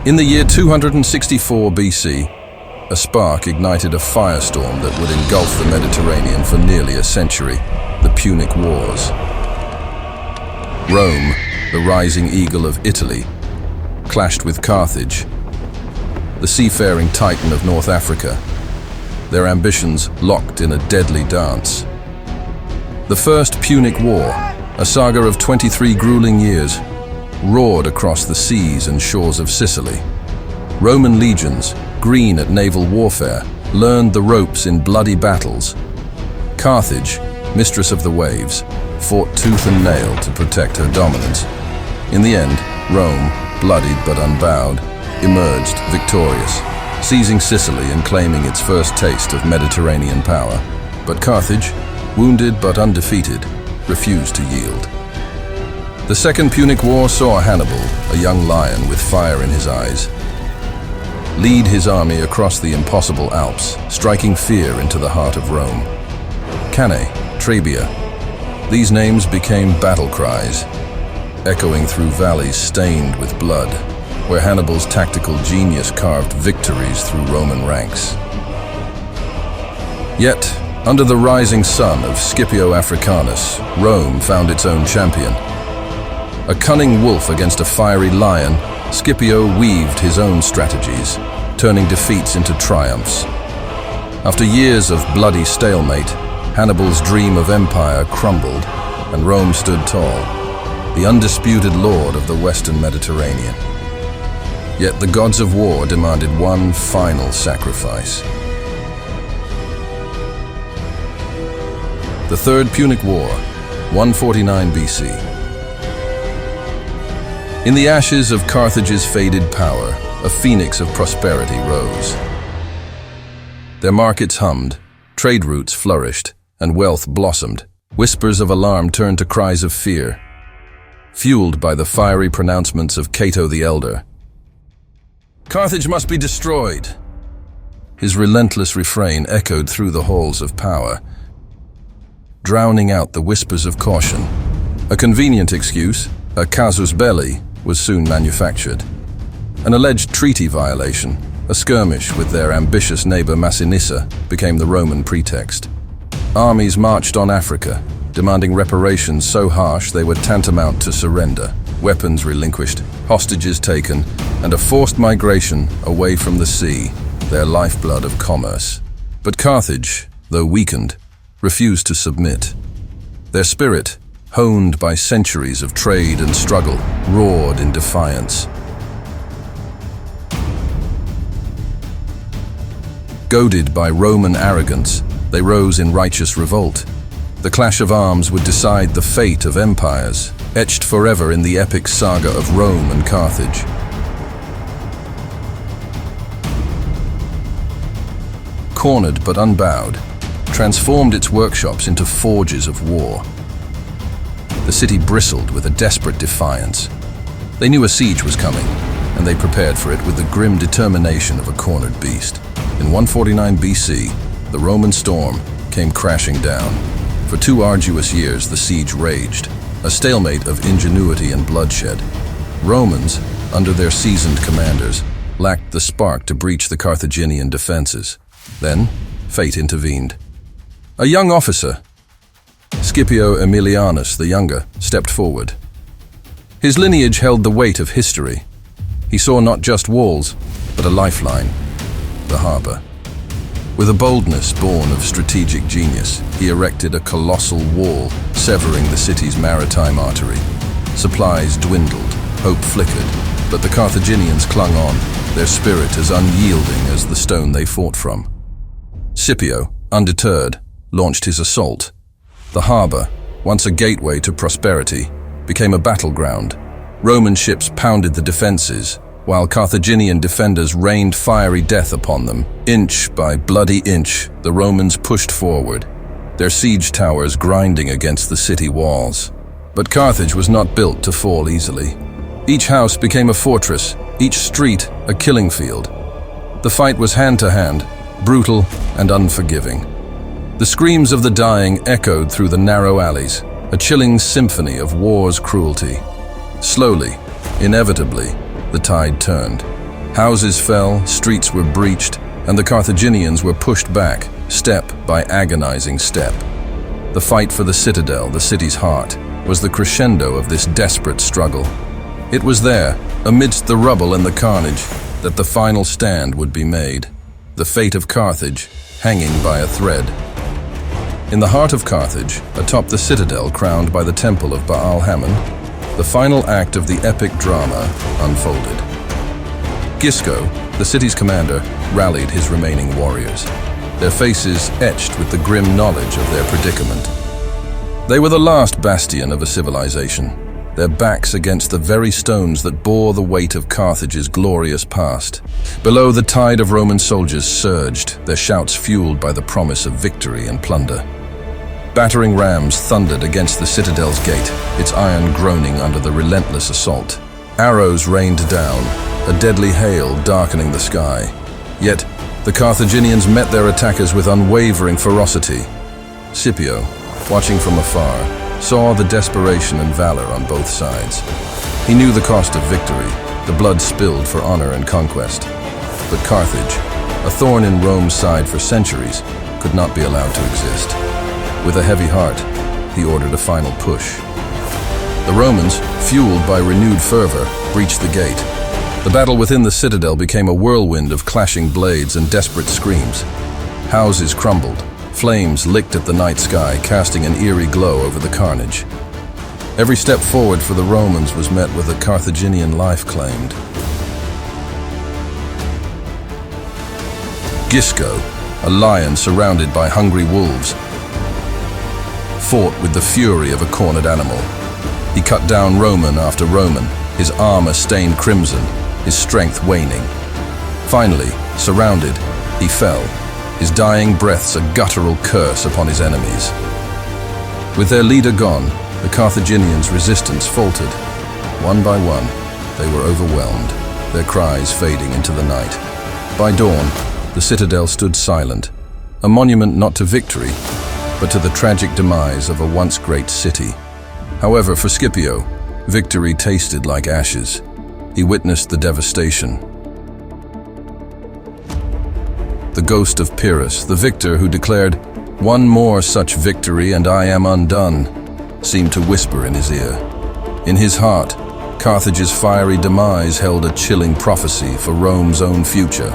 In the year 264 BC, a spark ignited a firestorm that would engulf the Mediterranean for nearly a century, the Punic Wars. Rome, the rising eagle of Italy, clashed with Carthage, the seafaring titan of North Africa, their ambitions locked in a deadly dance. The First Punic War, a saga of 23 grueling years, roared across the seas and shores of Sicily. Roman legions, green at naval warfare, learned the ropes in bloody battles. Carthage, mistress of the waves, fought tooth and nail to protect her dominance. In the end, Rome, bloodied but unbowed, emerged victorious, seizing Sicily and claiming its first taste of Mediterranean power. But Carthage, wounded but undefeated, refused to yield. The Second Punic War saw Hannibal, a young lion with fire in his eyes, lead his army across the impossible Alps, striking fear into the heart of Rome. Cannae, Trebia, these names became battle cries, echoing through valleys stained with blood, where Hannibal's tactical genius carved victories through Roman ranks. Yet, under the rising sun of Scipio Africanus, Rome found its own champion. A cunning wolf against a fiery lion, Scipio weaved his own strategies, turning defeats into triumphs. After years of bloody stalemate, Hannibal's dream of empire crumbled, and Rome stood tall, the undisputed lord of the Western Mediterranean. Yet the gods of war demanded one final sacrifice. The Third Punic War, 149 BC. In the ashes of Carthage's faded power, a phoenix of prosperity rose. Their markets hummed, trade routes flourished, and wealth blossomed. Whispers of alarm turned to cries of fear, fueled by the fiery pronouncements of Cato the Elder. "Carthage must be destroyed." His relentless refrain echoed through the halls of power, drowning out the whispers of caution. A convenient excuse, a casus belli, was soon manufactured. An alleged treaty violation, a skirmish with their ambitious neighbor Massinissa, became the Roman pretext. Armies marched on Africa, demanding reparations so harsh they were tantamount to surrender, weapons relinquished, hostages taken, and a forced migration away from the sea, their lifeblood of commerce. But Carthage, though weakened, refused to submit. Their spirit, honed by centuries of trade and struggle, roared in defiance. Goaded by Roman arrogance, they rose in righteous revolt. The clash of arms would decide the fate of empires, etched forever in the epic saga of Rome and Carthage. Cornered but unbowed, transformed its workshops into forges of war. The city bristled with a desperate defiance. They knew a siege was coming, and they prepared for it with the grim determination of a cornered beast. In 149 BC, the Roman storm came crashing down. For 2 arduous years, the siege raged, a stalemate of ingenuity and bloodshed. Romans, under their seasoned commanders, lacked the spark to breach the Carthaginian defenses. Then, fate intervened. A young officer, Scipio Africanus The Younger, stepped forward. His lineage held the weight of history. He saw not just walls, but a lifeline, the harbor. With a boldness born of strategic genius, he erected a colossal wall, severing the city's maritime artery. Supplies dwindled, hope flickered, but the Carthaginians clung on, their spirit as unyielding as the stone they fought from. Scipio, undeterred, launched his assault. The harbor, once a gateway to prosperity, became a battleground. Roman ships pounded the defenses, while Carthaginian defenders rained fiery death upon them. Inch by bloody inch, the Romans pushed forward, their siege towers grinding against the city walls. But Carthage was not built to fall easily. Each house became a fortress, each street a killing field. The fight was hand-to-hand, brutal and unforgiving. The screams of the dying echoed through the narrow alleys, a chilling symphony of war's cruelty. Slowly, inevitably, the tide turned. Houses fell, streets were breached, and the Carthaginians were pushed back, step by agonizing step. The fight for the citadel, the city's heart, was the crescendo of this desperate struggle. It was there, amidst the rubble and the carnage, that the final stand would be made, the fate of Carthage hanging by a thread. In the heart of Carthage, atop the citadel crowned by the temple of Baal-Hamon, the final act of the epic drama unfolded. Gisco, the city's commander, rallied his remaining warriors, their faces etched with the grim knowledge of their predicament. They were the last bastion of a civilization, their backs against the very stones that bore the weight of Carthage's glorious past. Below, the tide of Roman soldiers surged, their shouts fueled by the promise of victory and plunder. Battering rams thundered against the citadel's gate, its iron groaning under the relentless assault. Arrows rained down, a deadly hail darkening the sky. Yet, the Carthaginians met their attackers with unwavering ferocity. Scipio, watching from afar, saw the desperation and valor on both sides. He knew the cost of victory, the blood spilled for honor and conquest. But Carthage, a thorn in Rome's side for centuries, could not be allowed to exist. With a heavy heart, he ordered a final push. The Romans, fueled by renewed fervor, breached the gate. The battle within the citadel became a whirlwind of clashing blades and desperate screams. Houses crumbled, flames licked at the night sky, casting an eerie glow over the carnage. Every step forward for the Romans was met with a Carthaginian life claimed. Gisco, a lion surrounded by hungry wolves, fought with the fury of a cornered animal. He cut down Roman after Roman, his armor stained crimson, his strength waning. Finally, surrounded, he fell, his dying breaths a guttural curse upon his enemies. With their leader gone, the Carthaginians' resistance faltered. One by one, they were overwhelmed, their cries fading into the night. By dawn, the citadel stood silent, a monument not to victory, but to the tragic demise of a once great city. However, for Scipio, victory tasted like ashes. He witnessed the devastation. The ghost of Pyrrhus, the victor who declared, "One more such victory and I am undone," seemed to whisper in his ear. In his heart, Carthage's fiery demise held a chilling prophecy for Rome's own future.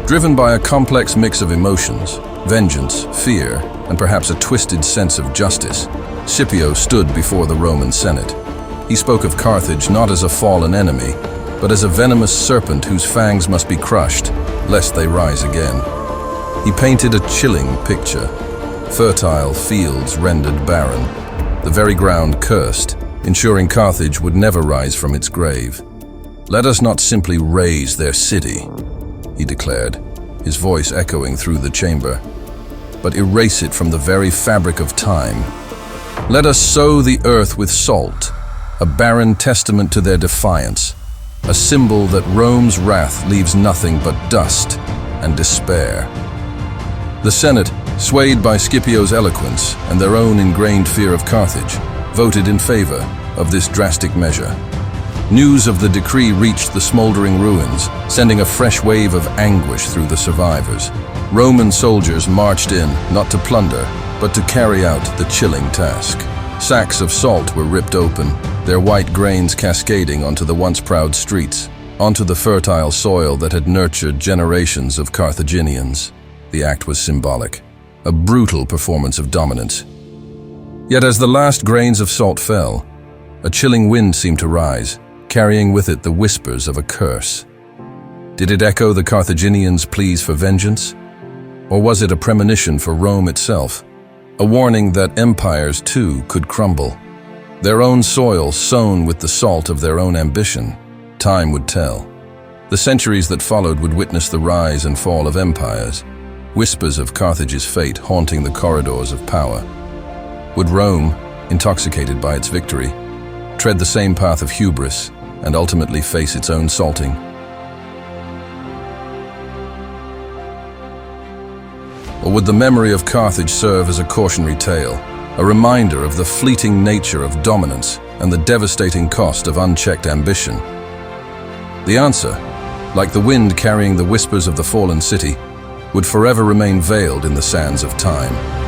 Driven by a complex mix of emotions, vengeance, fear, and perhaps a twisted sense of justice, Scipio stood before the Roman Senate. He spoke of Carthage not as a fallen enemy, but as a venomous serpent whose fangs must be crushed, lest they rise again. He painted a chilling picture. Fertile fields rendered barren, the very ground cursed, ensuring Carthage would never rise from its grave. "Let us not simply raze their city," he declared, his voice echoing through the chamber, "but erase it from the very fabric of time. Let us sow the earth with salt, a barren testament to their defiance, a symbol that Rome's wrath leaves nothing but dust and despair." The Senate, swayed by Scipio's eloquence and their own ingrained fear of Carthage, voted in favor of this drastic measure. News of the decree reached the smoldering ruins, sending a fresh wave of anguish through the survivors. Roman soldiers marched in, not to plunder, but to carry out the chilling task. Sacks of salt were ripped open, their white grains cascading onto the once proud streets, onto the fertile soil that had nurtured generations of Carthaginians. The act was symbolic, a brutal performance of dominance. Yet as the last grains of salt fell, a chilling wind seemed to rise, carrying with it the whispers of a curse. Did it echo the Carthaginians' pleas for vengeance? Or was it a premonition for Rome itself? A warning that empires too could crumble. Their own soil sown with the salt of their own ambition. Time would tell. The centuries that followed would witness the rise and fall of empires, whispers of Carthage's fate haunting the corridors of power. Would Rome, intoxicated by its victory, tread the same path of hubris and ultimately face its own salting? Or would the memory of Carthage serve as a cautionary tale, a reminder of the fleeting nature of dominance and the devastating cost of unchecked ambition? The answer like the wind carrying the whispers of the fallen city, would forever remain veiled in the sands of time.